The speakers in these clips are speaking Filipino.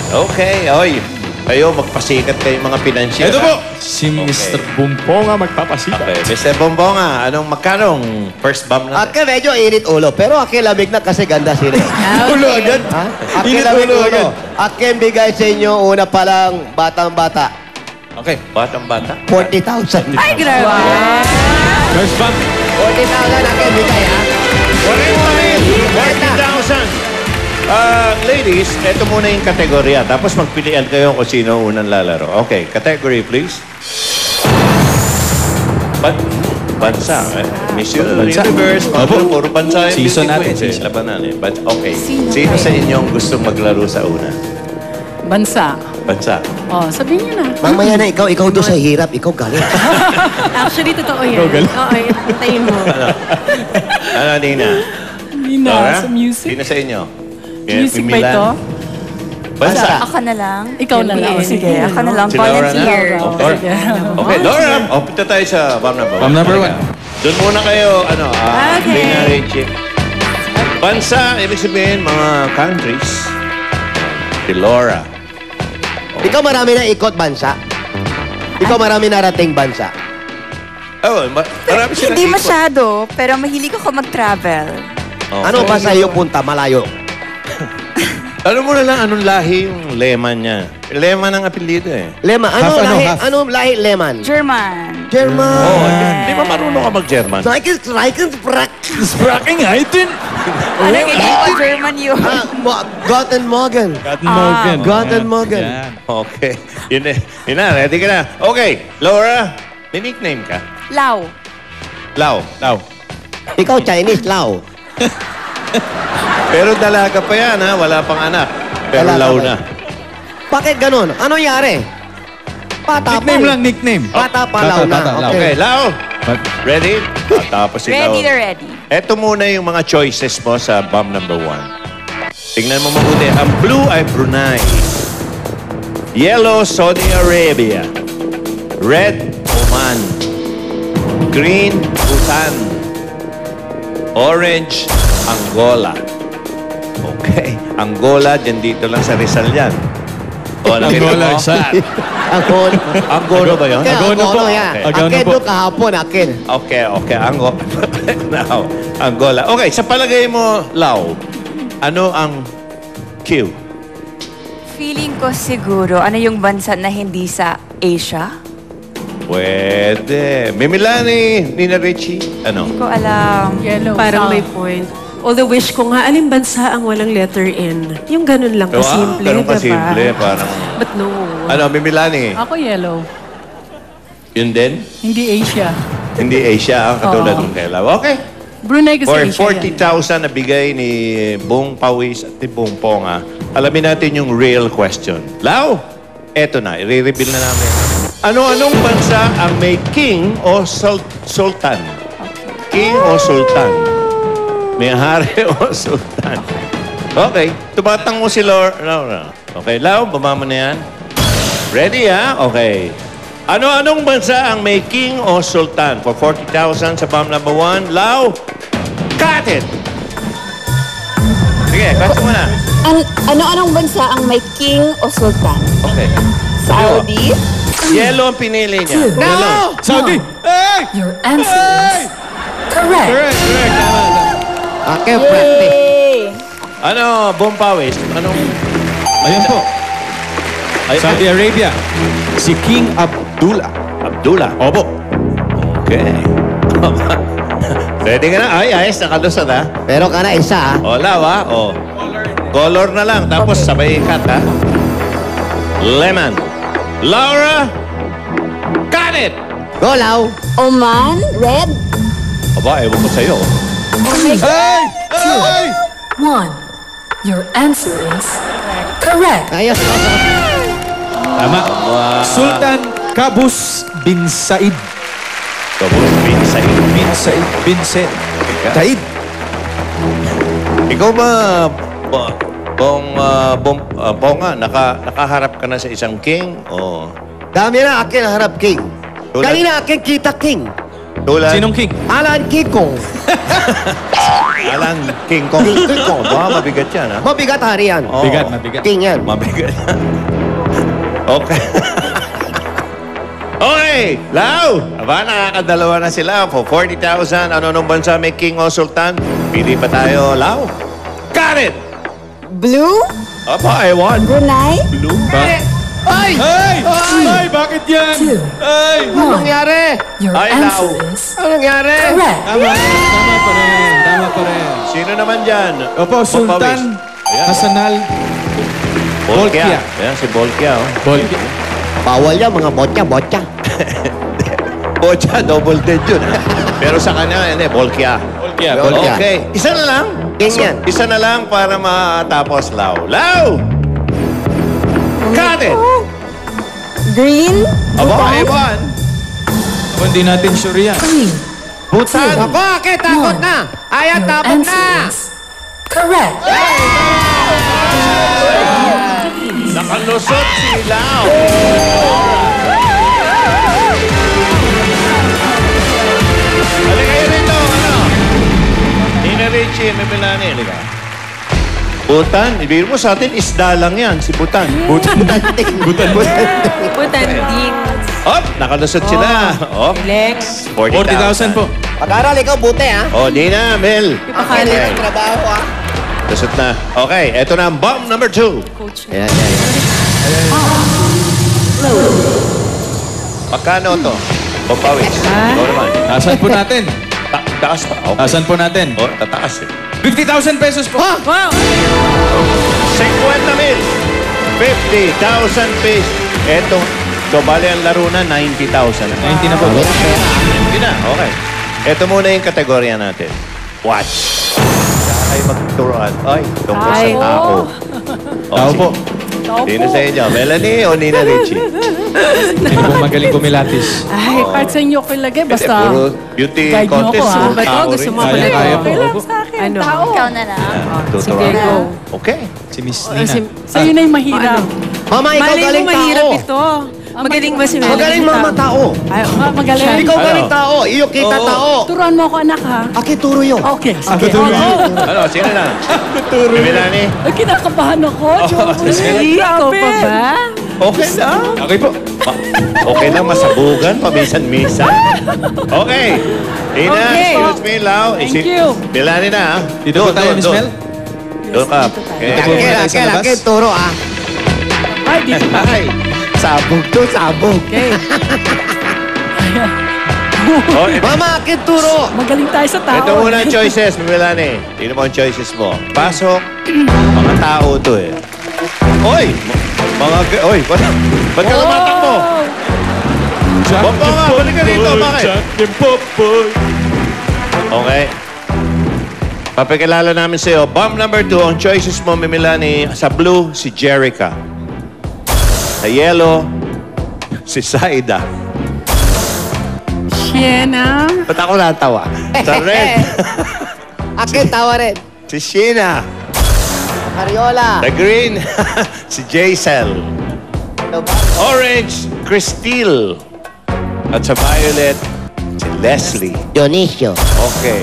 Okay, oy. Kayo, magpasikat kayo mga pinansyal. Ito po, si Mr. Bumponga magpapasikat. Okay, Mr. Bombonga, magkanong first bomb natin? Akin medyo init ulo, pero akin lamig na kasi ganda sila. Ulo agad. Ha? Akin Init lamig ulo ulo. agad. Akin bigay sa inyo una pa lang batang-bata. Okay, batang-bata. 40,000. Ay, grabe. First bomb. 40,000 akin bigay, ha? 40,000. Ladies, ito muna yung kategorya. Tapos magpilian kayo kung sino unang lalaro. Okay, category please. Bansa. Miss Universe. Puro bansa yung Season natin. Labanan eh. But okay. Sino sa inyong gustong maglaro sa una? Bansa. Bansa. Oh, sabihin niyo na. Mamaya na ikaw doon sa hirap, ikaw galit. Actually, totoo yan. Oo, tayo mo. Ano, Nina? Hindi na, sa music. Sino sa inyo? Music ba ito? Bansa. Ako na lang. Ikaw na lang. Sige, ako na lang. Si Laura na? Volunteer. Okay. Okay, Laura. Punta tayo sa bomb number 1. Bomb number 1. Doon muna kayo, Okay. Lina Richie. Bansa, ibig sabihin, mga countries. Si Laura. Ikaw marami na ikot bansa. Ikaw marami narating bansa. Oh, marami silang Hindi ikot. masyado, pero mahilig ako mag-travel. Oh, Ano ba sa iyo punta? Malayo. Alam mo na lang anong lahi yung Lehman niya. Lehman ang apelido eh. Leman. Half, Ano lahi? half? Ano lahi Leman? German. German. Oh, di ba marunong ka mag-German? Spraking item. Ano, hindi ko German yun. Guten Morgen. Cotton Morgan. Guten Morgen. Yan. Okay. Yun na, ready ka na. Okay, Laura, may nickname ka? Lao. Lau. Now, Ikaw Chinese, Lao. Pero dalaga pa yan ha, wala pang anak. Pero Dalaga Lau pa na. Bakit ganun? Ano nangyari? Bata nickname pa. lang, nickname. Bata pa, Bata, Lao na. bata, Lao. Okay, Lau. Ready? Tapos si Lau. Ready na ready. Ito muna yung mga choices mo sa bomb number 1. Tingnan mo mabuti. Ang blue ay Brunei. Yellow, Saudi Arabia. Red, Oman. Green, Bhutan. Orange, Angola. Okay. Angola, dyan dito lang sa Rizal yan. O, nakita mo? Angola, sa. Agon. Angola ba yun? Agono po. yan. Agono Akin po. doon kahapon, akin. Okay. Angola. Now, Angola. Okay, sa palagay mo, Lau, ano ang Q? Feeling ko siguro, ano yung bansa na hindi sa Asia? Pwede. Mimilani, Nina Richie. Ano? Hindi ko alam. Yellow. Parang may point. Although wish ko nga, alin bansa ang walang letter N? Yung ganun lang kasimple, Ganun diba? kasimple, parang... But no. Ano, Mimilani? Ako yellow. Yun din? Hindi Asia. Hindi Asia ang katulad Oo. ng kay Lau. Okay. Brunei kasi For Asia yan. 40,000 na bigay ni Bong Pawis at ni Bong Ponga, alamin natin yung real question. Lau, eto na, i-reveal na namin. Ano-anong bansa ang may king o sultan? King o sultan? May hari o sultan? Okay, tumatang mo si Laura. Okay, Lau, baba mo na yan. Ready, ha? Okay. Ano-anong bansa ang may king o sultan? For 40,000 sa bomb number 1, Lau, cut it! Sige, question mo na. Ano-anong bansa ang may king o sultan? Okay. Saudi? Yellow ang pinili niya. No! Saudi! Hey! Your answer is correct. Correct. Tama. Akin, practice. Ano, Bompawis? Anong... Ayan po. Saudi Arabia. Si King Abdullah. Abdullah. Opo. Okay. Ready ka na? Ay, ayos. Nakalusad, ha? Pero ka na isa, ha? O, Lau, ha? O. Color na lang. Tapos sabay cut, ha? Lemon. Laura, cut it! Go, Lao. Oman? Red? Aba, ewan ko sa'yo. Hey! Hey! One. Your answer is correct. Ayos. Tama. Sultan Qaboos bin Said. Kabul, bin Said. Bin Said. Bin Said. Said. Ikaw ba, Ponga, nakaharap ka na sa isang king? O Dami na akin harap king. Tulad- Kanina akin kita king. tulad? Sinong king? Alan Kikong. Alang King Kong. King Kong. Baka mabigat yan, ha? Mabigat, hari yan. Oo. Bigat, mabigat. King yan. Mabigat. Okay. Okay, Lau! Aba, nakakadalawa na sila for 40,000. Ano nung bansa may king o sultan? Pili pa tayo, Lau. Got it! Blue? Aba, I want. Brunei? Blue. Ay! Ay! Ay! Bakit yan? Ay! Anong nangyari? Your Ay, answer now. is Anong nangyari? correct. Tama pa rin. Tama pa rin. Sino naman dyan? Opo, Sultan Ayan. Hasanal Bolkia. Bolkia. Ayan, si Bolkia. Oh. Bolkia. Bawal yan, mga botya. Bocha, double dead yun. Ha? Pero sa kanya, yan Bolkia. Bolkia. Bolkia. Okay, isa na lang. King yan. Isa na lang para matapos, Lau. Lau! Got it! Green? Aba, I want. Ako, hindi natin sure yan. Green. Butan. Ako, akit, takot na. Ayan, Your tapos answer na. is correct. Nakalusot si Lau. Halika kayo rito, ano? Nina Richie, may Milani, halika. Butan, ibigay mo sa atin, isda lang yan, si Butan. Butan. Putanding. Hop, nakalusot sila. Hop, Relax. 40,000 po. Pag-aral, ikaw, buti, ha? O, di na, Mel. Akit, ang trabaho, ha? Lusot na. Okay, eto na ang bomb number 2. Ayan, ayan. Magkano to? Pampawis. Ikaw naman. Asan po natin? Taas pa. Okay. Asan po natin? O, tataas eh. 50,000 pesos po. Wow. 50,000. 50,000 pesos. Eto, so bali ang laro na 90,000. 90 na po. Hindi na, okay. Eto muna yung kategorya natin. Watch. Siya ay magturuan. Ay, tungkol sa tao. Tao po. Sino sa inyo? Melanie o Nina Richie? Hindi po magaling kumilatis. Ay, kahit sa inyo ko ilagay, basta Puro beauty guide niyo contest. ako, ha? puro Ba't tao gusto rin. mo Kaya, pala kaya po. okay lang Opo. sa akin, Ano? tao. Ikaw na lang. Tuturuan. Sige, go. Okay. Si Miss Si, Nina. Sa'yo na yung mahirap. Mama, ikaw Malay galing mo mahirap tao. ito. Magaling ba si Mel? Magaling mama tao. Ay, magaling. Ikaw Ano? galing tao. Iyo kita tao. Turuan mo ako, anak, ha? Aki, turo yun. Okay, sige. Ano, sino na? Melanie? Ay, kinakabahan ako. Ikaw pa ba? Okay lang. Okay po. Okay lang, masabugan, paminsan-minsan. Okay. Ina, Okay. excuse me, Lau. Thank you. Melanie na, ha? Dito po tayo, Miss Mel. Doon ka. Okay. Aki, turo, ah. Ay, dito ba? Ay, Sabog to, sabog. Okay. oh, ito, Mama, aki, turo. Magaling tayo sa tao. ito muna ang choices, Melanie. Tingnan mo ang choices mo. Pasok, mga tao to eh. Oy! Oy, ba't ka lumatakbo? Bamba nga, balik ka rito, bakit? Okay. Papakilala namin sa'yo. Bomb number 2, ang choices mo, Melanie. Sa blue, si Jerica. Sa yellow, si Saida. Sienna. Ba't ako natawa? Sa red, Aki, tawa rin. si Sheena. Mariola. Sa green, si Jaisel. Orange, Christine. At sa violet, si Leslie. Dionisio. Okay.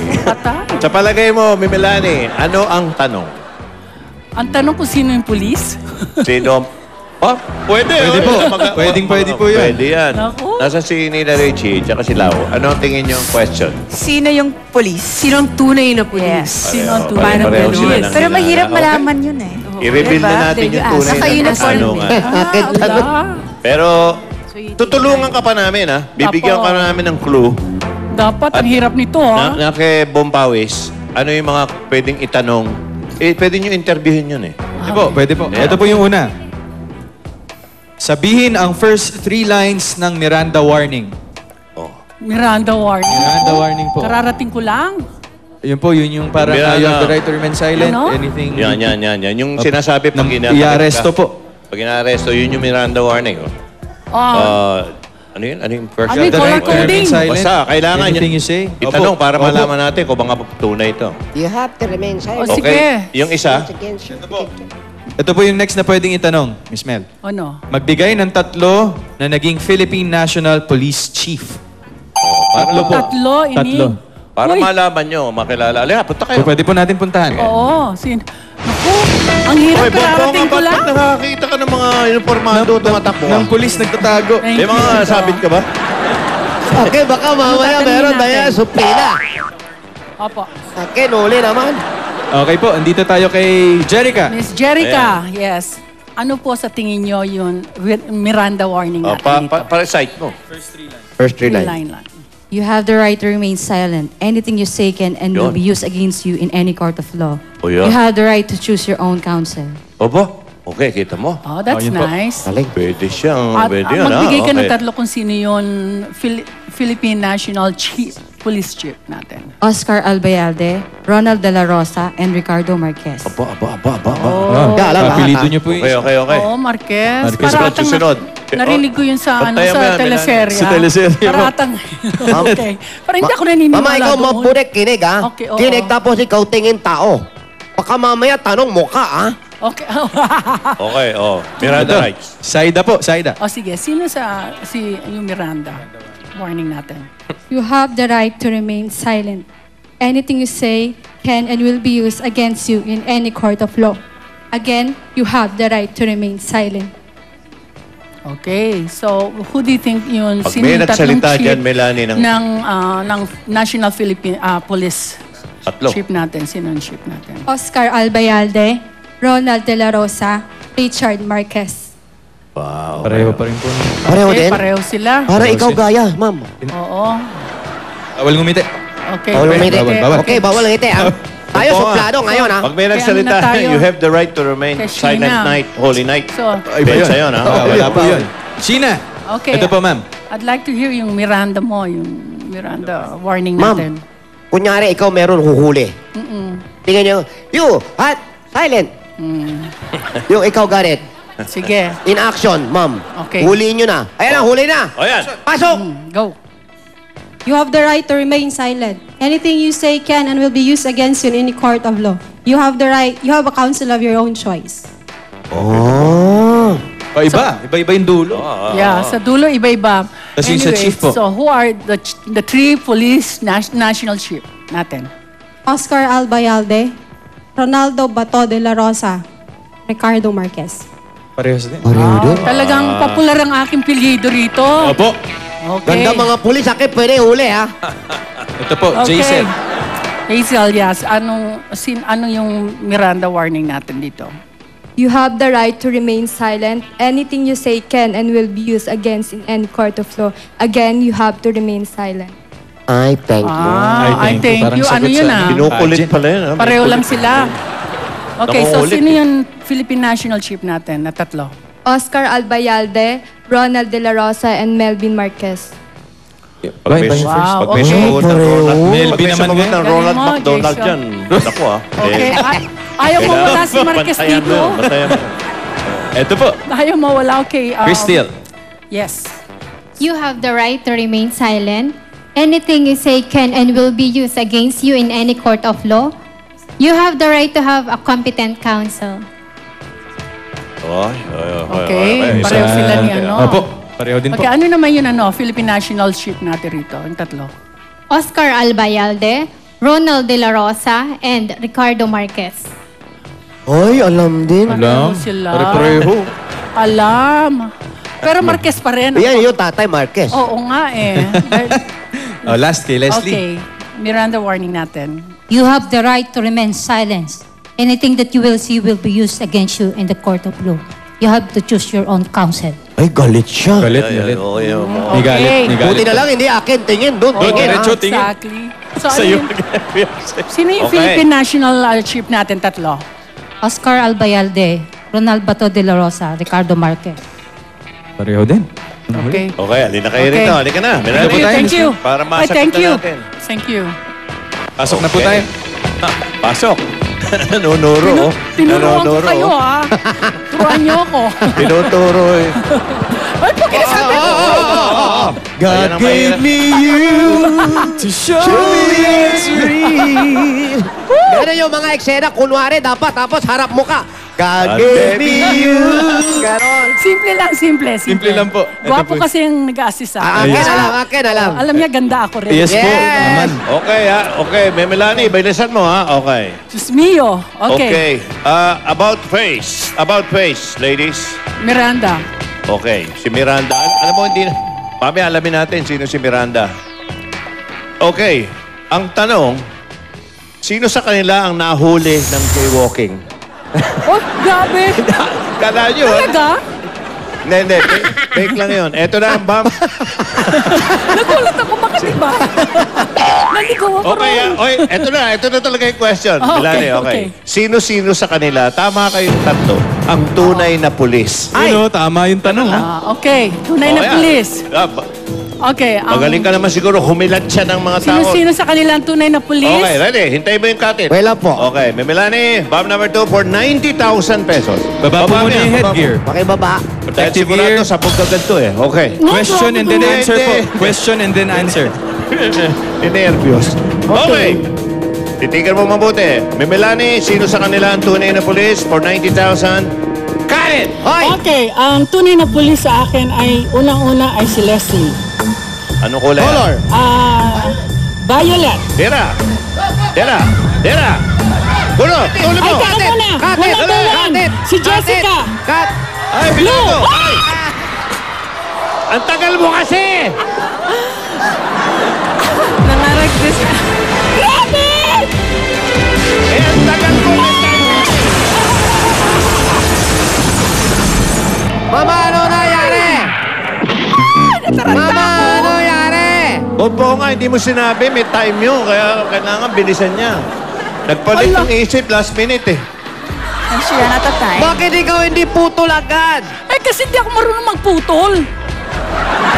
Sa palagay mo, Melanie, ano ang tanong? Ang tanong kung sino yung pulis? Sino? Oh, pwede. Pwede po. Pwede po yun. Pwede yan. Naku. Nasa si Nina Richie, tsaka si Lau. Ano ang tingin niyo ang question? Sino yung police? Sinong tunay na pulis? Yes. Sino ang Pareho tunay na sila pulis? ng Pero kilala. mahirap Okay. malaman yun eh. I-reveal Diba? na natin yung tunay na Naka-uniform. katanungan. Aki, tanong. Pero tutulungan ka pa namin, ha? Bibigyan ka namin ng clue Dapat, ang hirap nito, ha? na kay Bompawis, ano yung mga pwedeng itanong. Pwede nyo interviewin yun eh. Pwede po, pwede po. Yeah. Ito po yung una. Sabihin ang first 3 lines ng Miranda warning. Miranda warning. Miranda warning po. Kararating ko lang. Yun po, yun yung parang Miranda. you have the right to remain silent. Ano? Anything. Yan. Yung sinasabi pag Nang ginagawa i-aresto po. Pag ina-aresto, yun yung Miranda warning. Oh. Ano yun? Ano yung first? Ano yung The color right to remain coding? silent. Basta, kailangan Anything niya- you say. Itanong Opo. para Opo. malaman natin kung baka tunay ito. You have to remain silent. O, sige. Okay. Yung isa, Ito po yung next na pwedeng itanong, Miss Mel. Ano? Magbigay ng 3 na naging Philippine National Police Chief. Tatlo po. Tatlo, ini. Tatlo. Para Uy. malaman nyo, makilala. Alika, punta kayo. Pwede po natin puntahan. Oo. Naku, ang hirap Oy, kararating ko lang. ba't nakakita ka ng mga uniformado tumatakbo? Ng pulis nagtatago. Thank May mga you. sabit ka ba? Okay, baka mamaya Tatanungin meron natin. tayo suplina. Opo. Okay, nuli naman. Okay po, andito tayo kay Jerica. Miss Jerica, yes. Ano po sa tingin nyo yung Miranda warning Oh, natin dito? pa-recite mo. First three line. Line lang. You have the right to remain silent. Anything you say can and will Yun. be used against you in any court of law. Oh, yeah. You have the right to choose your own counsel. Opo. Okay, kita mo. Oh, that's yun po. nice. Galing. Pwede siya. At Pwede yun, magbigay ka ng Okay. tatlo kung sino yung Philippine National Police Chief natin. Oscar Albayalde, Ronald De La Rosa, and Ricardo Marquez. Aba. Oh. Kaya alam, Papilido lahat, niyo po Okay, yun. okay. Oo, Marquez. Marquez, Paratang susunod. narinig ko yun sa, Pantayan mo sa yan, teleserye. Sa teleserye mo. Paratang. Okay. Parang hindi ako naniniwala Mama, ikaw doon. mabunik, kinig ha. Okay, oo. Kinig tapos ikaw tingin tao. Baka mamaya tanong mukha ha. Okay. Okay, oh. Miranda rights. Saida po, Saida. O sige, sino yung Miranda? Warning natin. You have the right to remain silent. Anything you say can and will be used against you in any court of law. Again, you have the right to remain silent. Okay, so who do you think yun? Pag Sino may yung tatlong nagsalita chief dyan, Melanie, ng- ng National Philippine Police Tatlo. chief natin? Sino yung chief natin? Oscar Albayalde, Ronald De La Rosa, Richard Marquez. Wow. Pareho pa rin po. Pareho Okay, din. pareho sila. Para ikaw gaya, ma'am. Oo. Bawal ngumiti. Okay. Bawal pwede. ngumiti. Bawal. Okay, bawal ngiti ha. Tayo Opo, suplado ngayon ha. Pag may Kaya nagsalita, ano na tayo? you have the right to remain Kay silent Sheena. night, holy night. So, Iba yun. Sa'yo, ha? Wala po yun. Sheena. okay. Ito po, ma'am. I'd like to hear yung Miranda mo, yung Miranda warning Ma'am, natin. kunyari ikaw meron huhuli. Tingnan nyo, you, hot, silent. Yung ikaw, Gareth. Sige. In action, ma'am. Okay. Huliin nyo na. Ayan na, huli na. O yan. Pasok! Go. You have the right to remain silent. Anything you say can and will be used against you in any court of law. You have the right, you have a counsel of your own choice. Oh. O, iba. Iba-iba yung dulo. Yeah, sa dulo iba-iba. Tas yung sa chief po. So who are the three police national chief natin? Oscar Albayalde, Ronaldo Bato de la Rosa, Ricardo Marquez. Parehas din. Pareho din. Talagang popular ang aking pilyedo rito. Opo. Okay. Ganda mga pulis, akin pwede huli ha. Ito po, Okay. Jason. Hazel, yes. Ano yung Miranda warning natin dito? You have the right to remain silent. Anything you say can and will be used against in any court of law. Again, you have to remain silent. I thank you. I thank Parang you. Ano sagot yun sa- Kinukulit pala yun. ha? May Pareho kulit. lang sila. Okay, so Nangungulit sino eh. yung Philippine National Chief natin na tatlo? Oscar Albayalde, Ronald De La Rosa, and Melvin Marquez. Pag may, Wow, pag may okay. sumagot ng Ronald, Melvin pag may naman sumagot ngayon. ng Ronald Galing mo, McDonald Jason. dyan, ako ah. Okay, ayaw mo wala si Marquez Bantayan dito. mo, bantayan mo. Ito po, Ayaw mo wala, okay. Crystal. Yes. You have the right to remain silent. Anything you say can and will be used against you in any court of law. You have the right to have a competent counsel. Okay, pareho sila ni ano. Opo, pareho din po. Okay, ano naman yun Philippine National Chief natin rito, yung tatlo? Oscar Albayalde, Ronald De La Rosa, and Ricardo Marquez. Oy, alam din. Alam. sila. Pare-pareho. Alam. Pero Marquez pa rin. Yan yung tatay Marquez. Oo nga eh. Oh, last kay Leslie. Okay, Miranda warning natin. You have the right to remain silent. Anything that you will see will be used against you in the court of law. You have to choose your own counsel. Ay, galit siya. Galit, Ay, galit. oo, yun. May galit, may galit. Buti na lang, hindi akin. Tingin, doon, Oo, tingin. diretso, ha? tingin. Exactly. So, ano Sa'yo. yung, sino yung Okay. Philippine National Chief natin tatlo? Oscar Albayalde, Ronald Bato de la Rosa, Ricardo Marquez. Pareho din. Okay. Okay, halina kayo Okay. rito. Halika na. Miranda. po tayo, Thank you. Para Ay, masagot thank na you. natin. Thank you. Pasok na po Okay. tayo. Pasok. Nanunuro. Tinuruan ko kayo ha. Turuan niyo ako. Tinuturo eh. Ay, pag kinasabi ko. God gave me To show Ganun yung mga eksena, kunwari, dapat, tapos harap mo ka. God gave me you. Ganon. Simple lang, simple. Simple lang po. Ito Gwapo po. kasi yung nag-assist sa Akin akin. alam. Alam niya, ganda ako rin. Yes po. Naman. Okay, ha? Okay, Melanie, bilisan mo, ha? Okay. Diyos mio. Okay. Okay. About face. About face, ladies. Miranda. Okay. Si Miranda. Alam mo, hindi na... Mamaya alamin natin sino si Miranda. Okay. Ang tanong, sino sa kanila ang nahuli ng jaywalking? Oh, grabe. Kala nyo, ha? Talaga? Hindi. Fake lang yun. Eto na ang bomb. Nagulat ako, bakit iba? Naligaw ako Okay, ron. Ito na talaga yung question. Okay, Melanie, okay. okay. Sino-sino sa kanila, tama kayong tatlo, ang tunay na pulis? Yun o, tama yung tanong ha. Okay, tunay na Okay, pulis. Okay, Magaling ka naman siguro, humilat siya ng mga tao. Sino-sino sa kanila ang tunay na pulis? Okay, ready? Hintayin mo yung katit. Wala po. Okay, Melanie, bomb number 2 for 90,000 pesos. Baba po muna yung headgear. Pakibaba. Dahil Protective sigurado gear. sa pagkagal to eh. Okay. Question and then Hindi. answer po. Question and then answer. Nervyos. Okay. Titigan mo mabuti. Melanie, sino sa kanila ang tunay na pulis for 90,000? Karen! Hoy! Okay, ang tunay na pulis sa akin ay unang-una ay si Leslie. Anong kulay? Color. Violet. Dera! Gulo! Tuloy mo! Ay, teka muna! Katit! Wala tulan! Katit! Si Jessica! Kat! Ay, Blue! Ay! Ang tagal mo kasi! Nangaragdas. Grabe! Eh, ang tagal mo! Mama, ano nangyari? Mama, ano nangyari? Opo nga, hindi mo sinabi, may time yun. Kaya kailangan bilisan niya. Nagpalit ng isip last minute eh. I'm sure not a time. Bakit ikaw hindi putol agad? Eh, kasi hindi ako marunong magputol.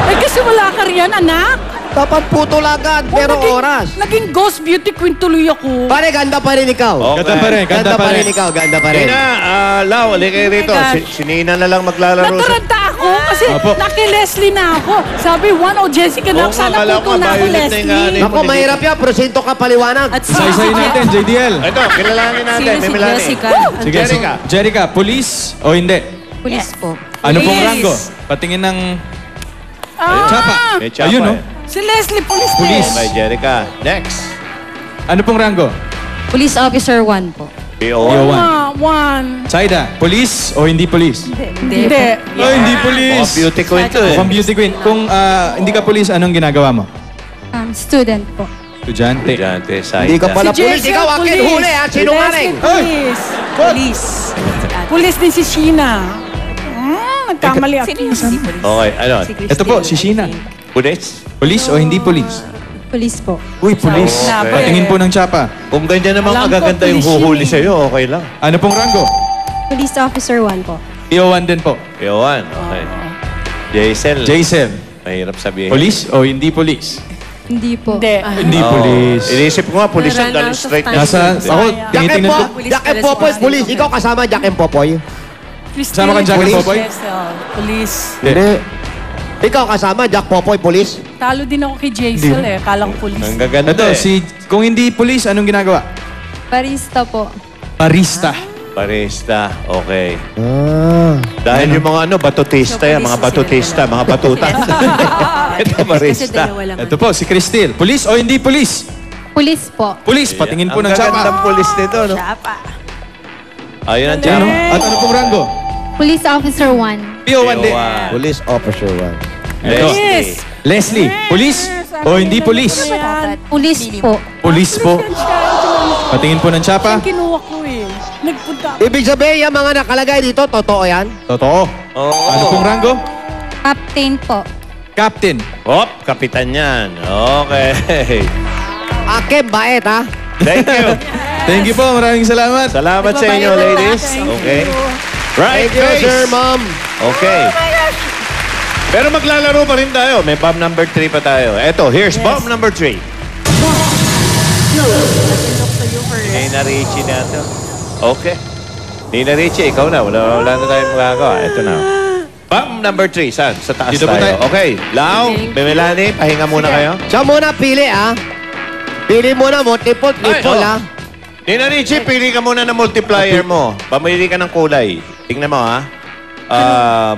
Eh, kasi wala ka riyan, anak. Dapat putol agad, pero oras. Naging ghost beauty queen tuloy ako. Pare, ganda pa rin ikaw. Okay. Ganda pa rin, Ganda pa rin ikaw, ganda pa rin. Tina, Lau, alika rito. Oh my God. Si Nina na lang maglalaro sa... Nataranta ako kasi Opo. naki-Leslie na ako. Sabi, Jessica na Oo ako. nga, Sana kala ko puto na ako, violet na yung Leslie. ano Ako, mahirap yan. Prosinto ka paliwanag. At Saysay natin, JDL. Ito, kilalanin natin. Sino si Melanie. Jessica? Sige, Jerica. Jerica, police o hindi? Police po. Ano pong Police. rango? Patingin ng Ah, Chapa. May chapa Ayun, no? eh. si Leslie, police Police. din. May Jerica. Next. Ano pong rango? Police Officer 1 po. PO. PO1. One. Saida, police o hindi police? Hindi. Oh, hindi police. Mukhang beauty queen to eh. Mukhang beauty queen. Kung hindi ka police, anong ginagawa mo? Student po. Estudyante. Estudyante, Saida. Hindi ka pala Si pulis. Jessica, Ikaw, akin police. huli, ha? Sinungaling. Si Leslie, police. Police. Police din si Sheena. Nagkamali ako. Sino yung si police? Okay, ano? Ito po, si Sheena. Pulis? Police o hindi police? Police po. Uy, police. Okay. Patingin po ng tsapa. Kung ganyan naman Alam ko, kagaganda yung police yun huhuli eh. sa'yo, okay lang. Ano pong rango? Police Officer 1 po. PO1 din po. PO1, okay. Jason. Jason, Mahirap sabihin. police o hindi police? Hindi po. Hindi. Hindi Oo. police. Inisip ko nga, pulis ang Run dahil out of straight time. na. Nasa, ako, Jack and tinitingnan ko. Popoy. Jack and Popoy, police. Ikaw kasama Jack and Popoy. Sama ka, Jack and Police? Popoy? Police. Hindi. Ikaw kasama Jack Popoy, police. Talo din ako kay Jason eh. Kala ko police. Ang gaganda Ito, eh. kung hindi police, anong ginagawa? Barista po. Barista. Barista, okay. Ah. Dahil yung mga batutista yan, mga batutista, mga batuta. Ito, barista. Ito po, si Cristil. Police o hindi police? Police po. Police, patingin po ng Ang tsapa. gagandang pulis nito, no? Ayun ang Yan, no? tsapa. At ano pong rango? Police Officer 1. PO1 din. Police officer 1. Ito. Yes. Leslie, police o hindi police? Police po. Police po. Patingin po ng tsapa. Ang kinuha ko eh. Nagpunta ako. Ibig sabihin, yung mga nakalagay dito, totoo yan? Totoo. Oo. Ano pong rango? Captain po. Captain. Hop, kapitan yan. Okay. Akim, bait, ha? Thank you. Thank you po. Maraming salamat. Salamat sa inyo, ladies. Okay. Right, Thank you, face. sir, ma'am. Okay. Pero maglalaro pa rin tayo. May bomb number 3 pa tayo. Eto, here's bomb number 3. Nina Richie na ito. Okay. Nina Richie, ikaw na. Wala na tayong magagawa. Ito na. Bomb number 3. Saan? Sa taas Dito po tayo. tayo. Okay. Lau, Melanie, pahinga muna kayo. Siya muna pili, ha? Pili muna, multiple, triple, ha? Nina Richie, pili ka muna ng multiplier mo. Pamili ka ng kulay. Tingnan mo, ha?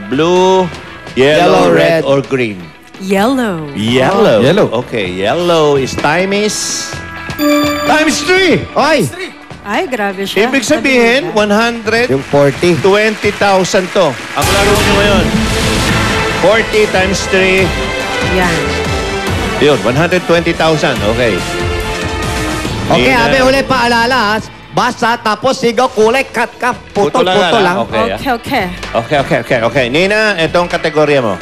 Blue, yellow, red, or green? Yellow. Yellow. Yellow. Okay, yellow is times 3. Oy! Ay, grabe siya. Ibig sabihin, 120,000 Yung 40. to. Ang laro nyo ngayon, 40 times 3. Yan. Yun, 120,000. Okay. Okay, Nina. abe, ulit paalala. Basa, tapos sigaw, kulay, cut ka. Putol lang. Okay. Okay. Nina, itong kategorya mo.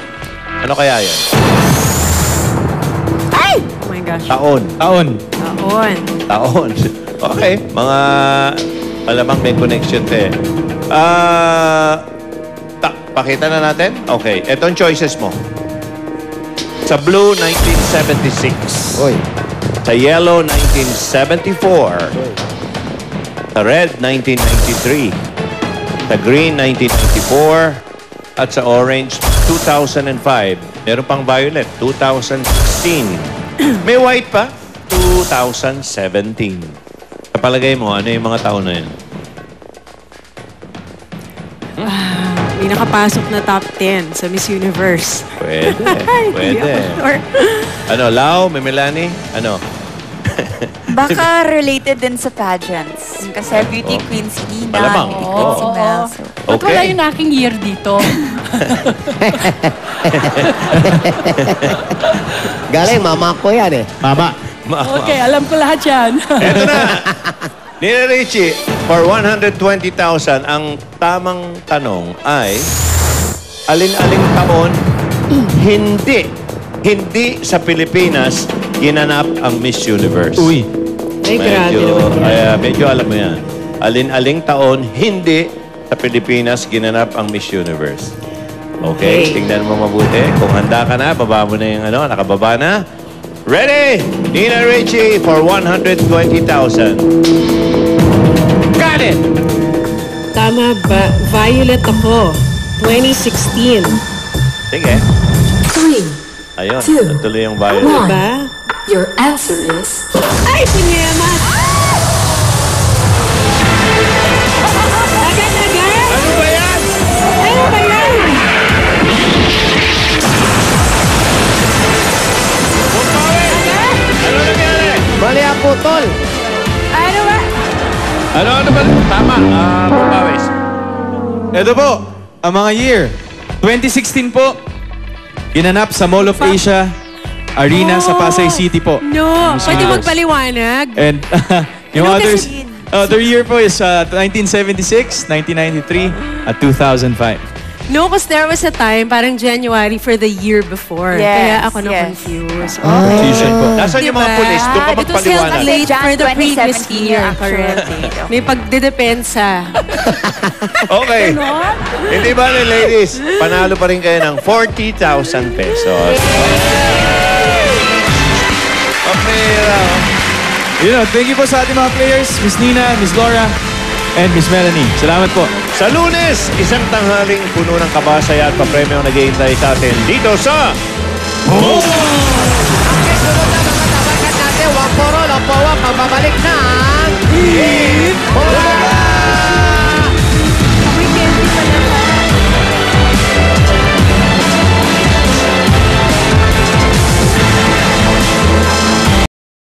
Ano kaya yan? Oh my gosh. Taon. Taon. Taon. Okay. Mga, malamang may connection te. Pakita na natin? Okay. Itong choices mo. Sa blue, 1976. Oy. Sa yellow, 1974. Sa red, 1993. Sa green, 1994. At sa orange, 2005. Meron pang violet, 2016. May white pa, 2017. Sa palagay mo, ano yung mga taon na yun? May nakapasok na top 10 sa Miss Universe. Pwede. Or, Ano, Lau, Melanie? Ano? Baka related din sa pageants. Kasi beauty queen si Nina, Malamang. beauty queen si Mel. So, Ba't wala yung aking year dito? Galing, mama ko yan eh. Mama. Okay, alam ko lahat yan. Eto na. Nina Richie, for 120,000, ang tamang tanong ay, alin-aling taon hindi sa Pilipinas ginanap ang Miss Universe? Uy. ay, grabe naman yan. Medyo alam mo yan. Alin-aling taon hindi sa Pilipinas ginanap ang Miss Universe? Okay, tingnan mo mabuti. Kung handa ka na, baba mo na yung nakababa na. Ready? Nina Richie for 120,000. Got it! Tama ba? Violet ako. 2016. Sige. Ayun, natuloy yung violet. Diba? Your answer is... Ay, sinema! Agad-agad! Ano ba yan? Ano ba yan? Ano nangyari? Mali ang putol. ano ba? Ano ba? Tama. Pumawis. Ito po, ang mga year. 2016 po, ginanap sa Mall of Asia Arena sa Pasay City po. No, Miss pwede Universe. magpaliwanag. And yung Ano others, kasi other year po is 1976, 1993, at 2005. No, because there was a time, parang January for the year before. Yes, Kaya ako yes. na-confused. Season po. Nasaan yung mga Diba? pulis? Doon ka It was held magpaliwanag. late Jan for the previous 2017 year. yung actual Correct. date. May pagdedepensa. Okay. Hindi ba ladies? Panalo pa rin kayo ng 40,000 pesos. Okay. You know, thank you po sa ating mga players, Miss Nina, Miss Laura, and Miss Melanie. Salamat po. Sa Lunes, isang tanghaling puno ng kabasaya at papremyo ang nag-iintay sa atin dito sa... Ang kasunod na mga tabakan natin, waporo, lapawa, pagbabalik ng... Hit!